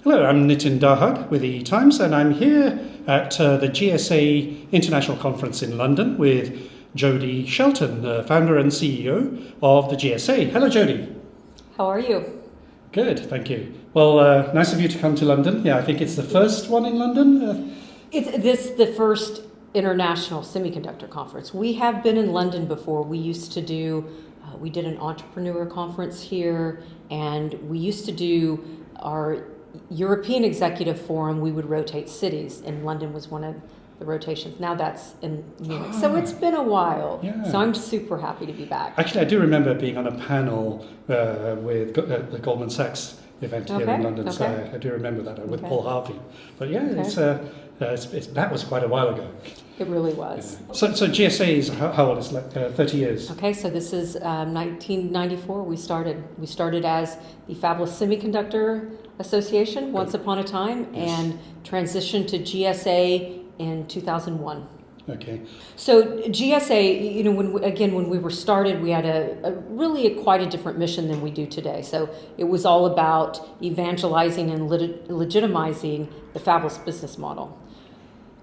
Hello, I'm Nitin Dahad with the Times, and I'm here at the GSA International Conference in London with Jodi Shelton, founder and CEO of the GSA. Hello, Jodi. How are you? Good, thank you. Well, nice of you to come to London. Yeah, I think it's the first one in London. It's the first international semiconductor conference. We have been in London before. We used to do, we did an entrepreneur conference here, and we used to do our European Executive Forum. We would rotate cities, and London was one of the rotations. Now that's in Munich. So it's been a while. Yeah. So I'm super happy to be back. Actually, I do remember being on a panel with the Goldman Sachs event here in London. So I do remember that with Paul Harvey. But yeah, that was quite a while ago. It really was. Yeah. So GSA is how old? It's like 30 years. Okay, so this is 1994. We started as the Fabless Semiconductor Association once upon a time, and transitioned to GSA in 2001. Okay. So GSA, when we were started, we had quite a different mission than we do today. So it was all about evangelizing and legitimizing the fabless business model.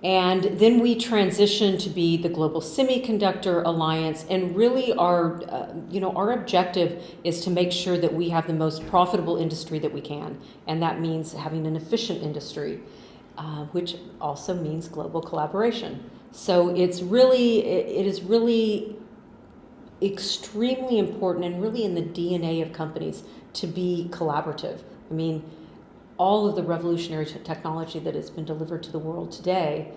And then we transitioned to be the Global Semiconductor Alliance, and really our objective is to make sure that we have the most profitable industry that we can, and that means having an efficient industry, which also means global collaboration. So it is really extremely important and really in the DNA of companies to be collaborative. I mean, all of the revolutionary technology that has been delivered to the world today,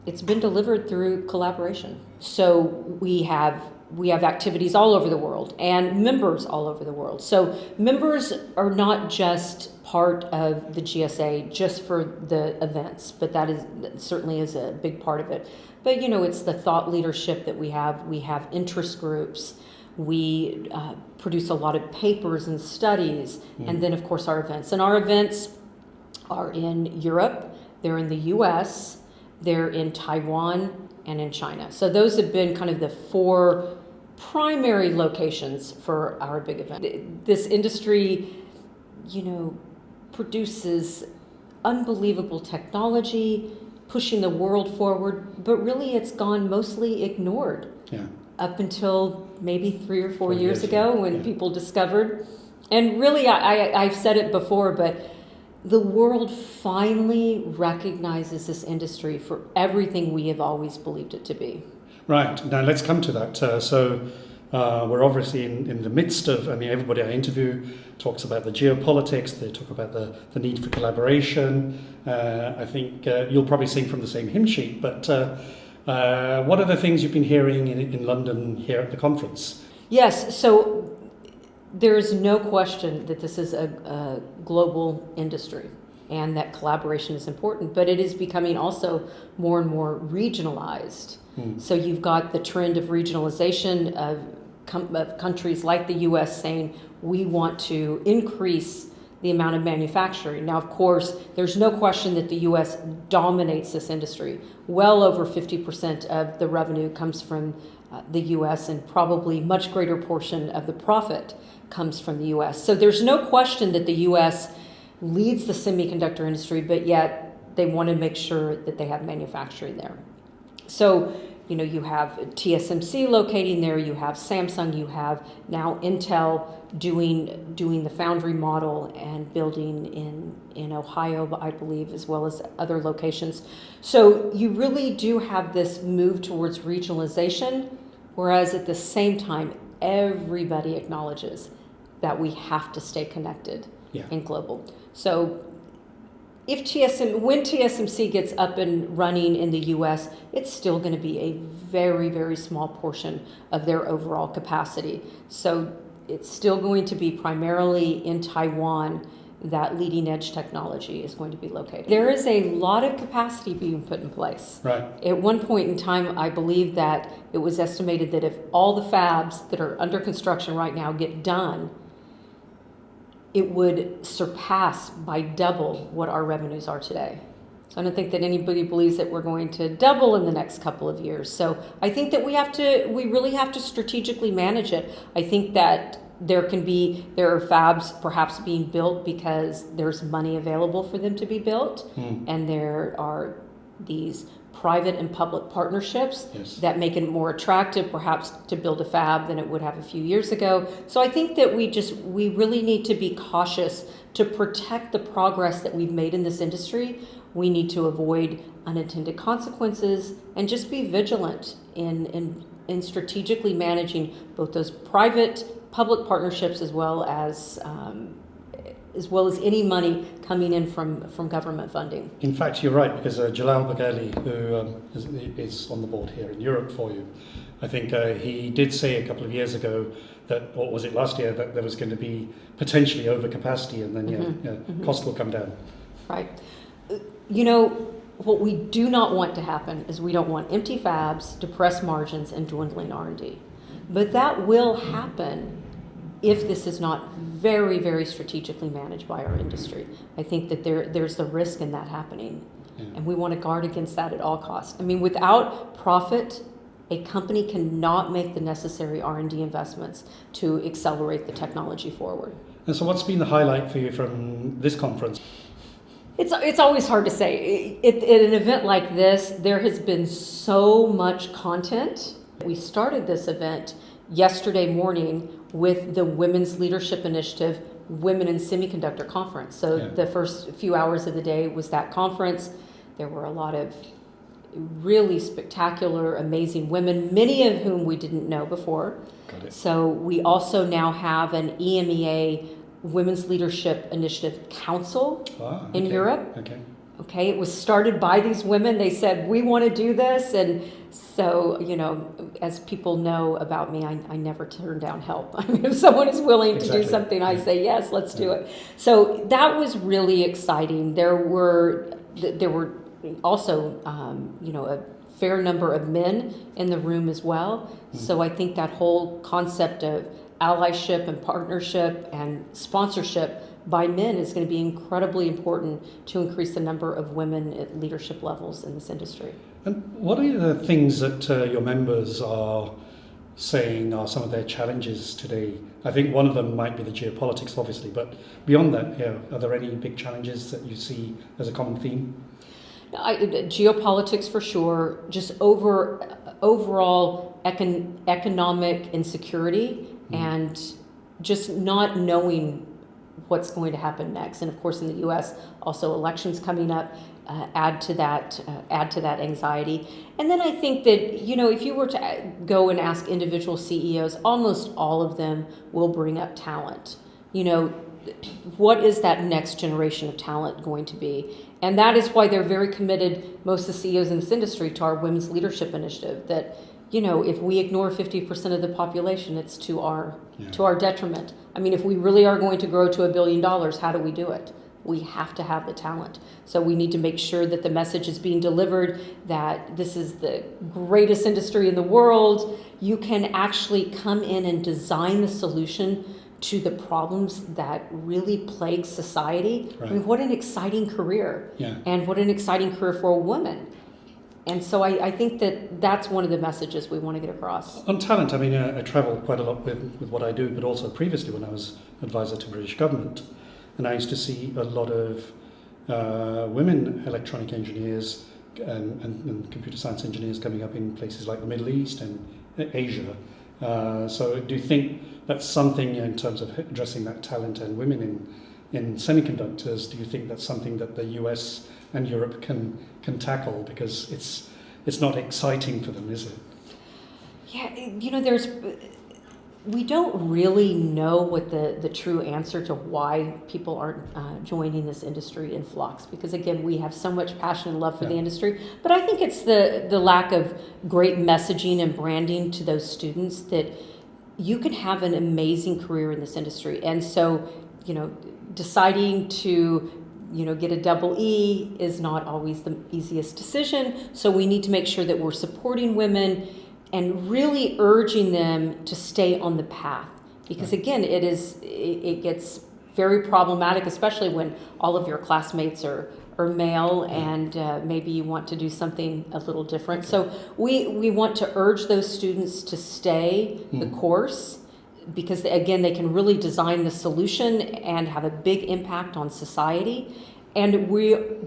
it's been delivered through collaboration. So we have activities all over the world and members all over the world. So members are not just part of the GSA just for the events, but that certainly is a big part of it. But it's the thought leadership that we have. We have interest groups. We produce a lot of papers and studies, and then of course our events. And our events are in Europe, they're in the US, they're in Taiwan, and in China. So those have been kind of the four primary locations for our big event. This industry, produces unbelievable technology, pushing the world forward, but really it's gone mostly ignored. Yeah. Up until maybe 3 or 4 years ago when people discovered, and really I've said it before, but the world finally recognizes this industry for everything we have always believed it to be. Right, now let's come to that. We're obviously in the midst of, everybody I interview talks about the geopolitics, they talk about the need for collaboration. I think you'll probably sing from the same hymn sheet, but what are the things you've been hearing in London here at the conference? Yes, so there's no question that this is a global industry and that collaboration is important, but it is becoming also more and more regionalized. So you've got the trend of regionalization of countries like the US saying, we want to increase the amount of manufacturing. Now, of course, there's no question that the U.S. dominates this industry. Well over 50% of the revenue comes from the U.S. and probably much greater portion of the profit comes from the U.S. So there's no question that the U.S. leads the semiconductor industry, but yet they want to make sure that they have manufacturing there. So you have TSMC locating there, you have Samsung, you have now Intel doing the foundry model and building in Ohio, I believe, as well as other locations. So you really do have this move towards regionalization, whereas at the same time, everybody acknowledges that we have to stay connected and global. So when TSMC gets up and running in the U.S., it's still going to be a very, very small portion of their overall capacity. So it's still going to be primarily in Taiwan that leading edge technology is going to be located. There is a lot of capacity being put in place. Right. At one point in time, I believe that it was estimated that if all the fabs that are under construction right now get done, it would surpass by double what our revenues are today. So I don't think that anybody believes that we're going to double in the next couple of years. So I think that we really have to strategically manage it. I think that there are fabs perhaps being built because there's money available for them to be built, and there are these private and public partnerships that make it more attractive perhaps to build a fab than it would have a few years ago. So I think that we really need to be cautious to protect the progress that we've made in this industry. We need to avoid unintended consequences and just be vigilant in strategically managing both those private public partnerships as well as any money coming in from government funding. In fact, you're right, because Jalal Baghali, who is on the board here in Europe for you, I think he did say a couple of years ago that, or was it last year, that there was going to be potentially overcapacity, and then cost will come down. Right. You know, what we do not want to happen is we don't want empty fabs, depressed margins, and dwindling R&D. But that will happen if this is not very, very strategically managed by our industry. I think that there's the risk in that happening. And we want to guard against that at all costs. I mean, without profit, a company cannot make the necessary R&D investments to accelerate the technology forward. And so what's been the highlight for you from this conference? It's always hard to say. At an event like this, there has been so much content. We started this event yesterday morning with the Women's Leadership Initiative Women in Semiconductor Conference. So the first few hours of the day was that conference. There were a lot of really spectacular, amazing women, many of whom we didn't know before. Got it. So we also now have an EMEA Women's Leadership Initiative Council in Europe. Okay, it was started by these women. They said, we want to do this. And so, you know, as people know about me, I never turn down help. I mean, if someone is willing to do something, I say, yes, let's do it. So that was really exciting. There were also, you know, a fair number of men in the room as well. So I think that whole concept of allyship and partnership and sponsorship by men is going to be incredibly important to increase the number of women at leadership levels in this industry. And what are the things that your members are saying are some of their challenges today? I think one of them might be the geopolitics, obviously, but beyond that, are there any big challenges that you see as a common theme? Geopolitics for sure, just overall economic insecurity and just not knowing what's going to happen next. And of course, in the U.S., also elections coming up add to that anxiety. And then I think that, you know, if you were to go and ask individual CEOs, almost all of them will bring up talent. You know, what is that next generation of talent going to be? And that is why they're very committed, most of the CEOs in this industry, to our Women's Leadership Initiative, that, you know, if we ignore 50% of the population, it's to our detriment. I mean, if we really are going to grow to $1 billion, how do we do it? We have to have the talent. So we need to make sure that the message is being delivered, that this is the greatest industry in the world. You can actually come in and design the solution to the problems that really plague society. Right. I mean, what an exciting career. And what an exciting career for a woman. And so I think that that's one of the messages we want to get across. On talent, I mean, I travel quite a lot with what I do, but also previously when I was advisor to British government. And I used to see a lot of women electronic engineers and computer science engineers coming up in places like the Middle East and Asia. So do you think that's something in terms of addressing that talent and women in semiconductors? Do you think that's something that the US and Europe can tackle, because it's not exciting for them, is it? Yeah, you know, we don't really know what the true answer to why people aren't joining this industry in flocks, because again, we have so much passion and love for the industry. But I think it's the lack of great messaging and branding to those students that you can have an amazing career in this industry. And so, you know, deciding to get a double E is not always the easiest decision. So we need to make sure that we're supporting women and really urging them to stay on the path. Because again, it gets very problematic, especially when all of your classmates are male and maybe you want to do something a little different. So we want to urge those students to stay the course, because again, they can really design the solution and have a big impact on society. And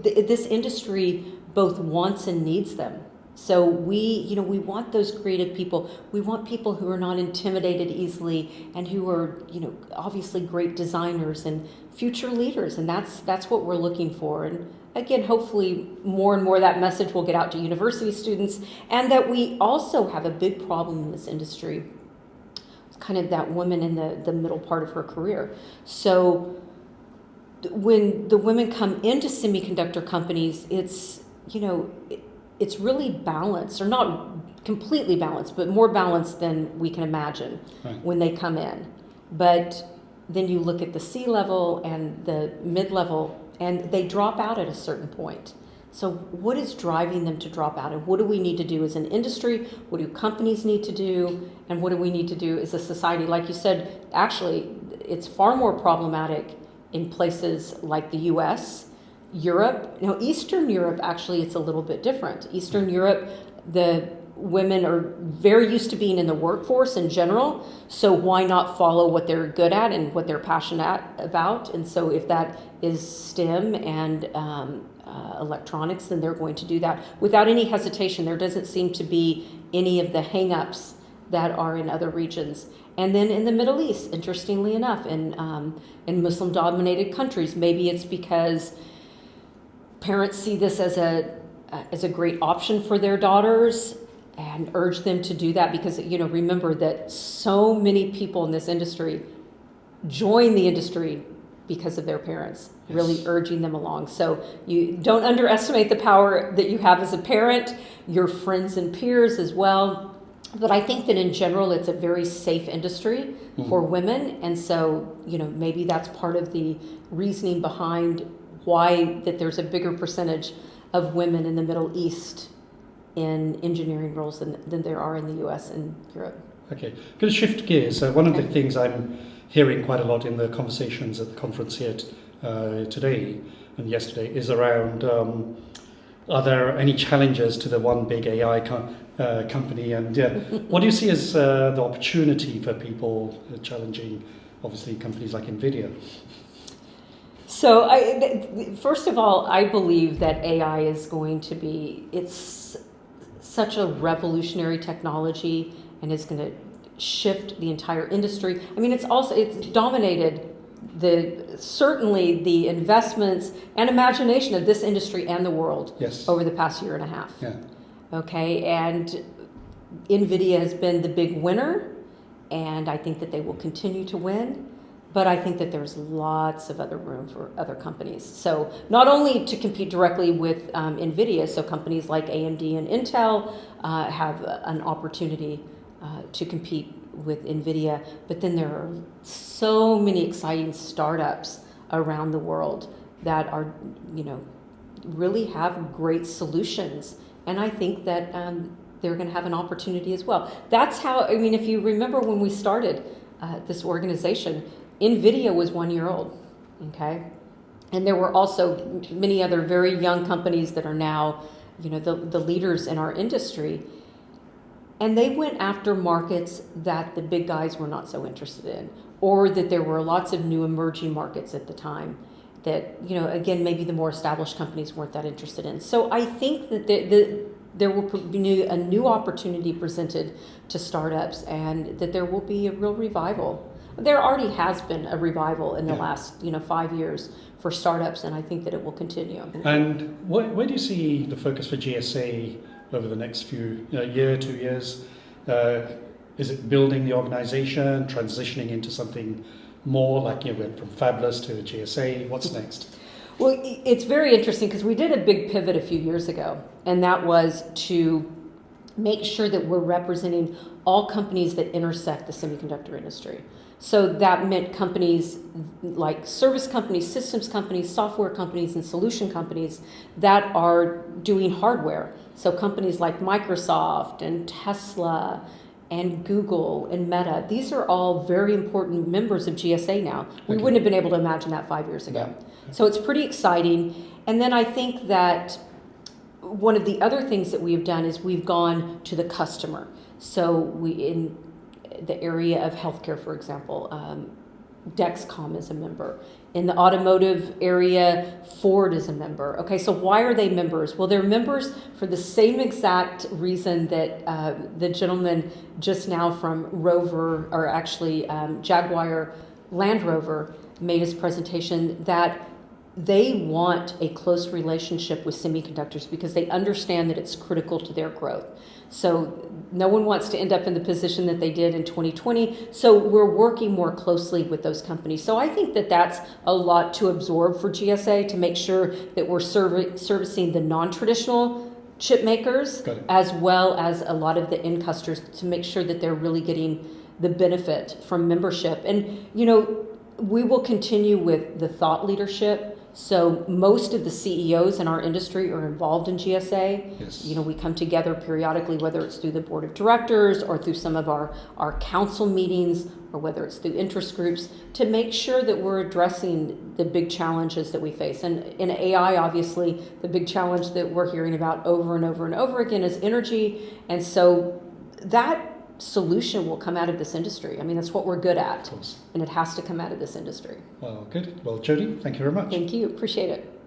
this industry both wants and needs them. So we want those creative people. We want people who are not intimidated easily and who are, obviously great designers and future leaders. And that's what we're looking for. And again, hopefully more and more that message will get out to university students, and that we also have a big problem in this industry. It's kind of that woman in the middle part of her career. So when the women come into semiconductor companies, it's really balanced, or not completely balanced, but more balanced than we can imagine when they come in. But then you look at the C-level and the mid-level, and they drop out at a certain point. So what is driving them to drop out? And what do we need to do as an industry? What do companies need to do? And what do we need to do as a society? Like you said, actually, it's far more problematic in places like the US, Europe. Now, Eastern Europe, actually, it's a little bit different. Eastern Europe, the women are very used to being in the workforce in general, so why not follow what they're good at and what they're passionate about? And so if that is STEM and electronics, then they're going to do that without any hesitation. There doesn't seem to be any of the hang-ups that are in other regions. And then in the Middle East, interestingly enough, in Muslim-dominated countries, maybe it's because parents see this as a great option for their daughters and urge them to do that, because remember that so many people in this industry join the industry because of their parents, really urging them along. So you don't underestimate the power that you have as a parent, your friends and peers as well. But I think that in general, it's a very safe industry for women. And so, maybe that's part of the reasoning behind why that there's a bigger percentage of women in the Middle East in engineering roles than there are in the US and Europe. Okay, I'm going to shift gears. So one of the things I'm hearing quite a lot in the conversations at the conference here today and yesterday is around are there any challenges to the one big AI company, and what do you see as the opportunity for people challenging, obviously, companies like Nvidia? So first of all, I believe that AI is going to be, it's such a revolutionary technology and is going to shift the entire industry. I mean, it's dominated certainly the investments and imagination of this industry and the world over the past year and a half. Yeah. Okay, and Nvidia has been the big winner, and I think that they will continue to win. But I think that there's lots of other room for other companies. So not only to compete directly with Nvidia, so companies like AMD and Intel have an opportunity to compete with Nvidia, but then there are so many exciting startups around the world that are, really have great solutions. And I think that they're going to have an opportunity as well. That's how, if you remember when we started this organization, Nvidia was 1 year old, okay? And there were also many other very young companies that are now, the leaders in our industry. And they went after markets that the big guys were not so interested in, or that there were lots of new emerging markets at the time that, again, maybe the more established companies weren't that interested in. So I think that there will be a new opportunity presented to startups, and that there will be a real revival. There already has been a revival in the last 5 years for startups, and I think that it will continue. And where do you see the focus for GSA over the next few 2 years? Is it building the organization, transitioning into something more like went from Fabless to GSA? What's next? Well, it's very interesting because we did a big pivot a few years ago, and that was to make sure that we're representing all companies that intersect the semiconductor industry. So that meant companies like service companies, systems companies, software companies, and solution companies that are doing hardware. So companies like Microsoft and Tesla and Google and Meta, these are all very important members of GSA now. We wouldn't have been able to imagine that 5 years ago. So it's pretty exciting. And then I think that one of the other things that we've done is we've gone to the customer. So the area of healthcare, for example, Dexcom is a member. In the automotive area, Ford is a member. Okay, so why are they members? Well, they're members for the same exact reason that the gentleman just now from Rover, or actually Jaguar Land Rover, made his presentation, that they want a close relationship with semiconductors because they understand that it's critical to their growth. So no one wants to end up in the position that they did in 2020. So we're working more closely with those companies. So I think that that's a lot to absorb for GSA, to make sure that we're servicing the non-traditional chip makers as well as a lot of the end customers, to make sure that they're really getting the benefit from membership. And, you know, we will continue with the thought leadership. So most of the CEOs in our industry are involved in GSA. Yes. You know, we come together periodically, whether it's through the board of directors or through some of our council meetings, or whether it's through interest groups, to make sure that we're addressing the big challenges that we face. And in AI, obviously, the big challenge that we're hearing about over and over and over again is energy. And so that solution will come out of this industry. I mean, that's what we're good at. Of course. And it has to come out of this industry. Well, good. Well, Jodi, thank you very much. Thank you. Appreciate it.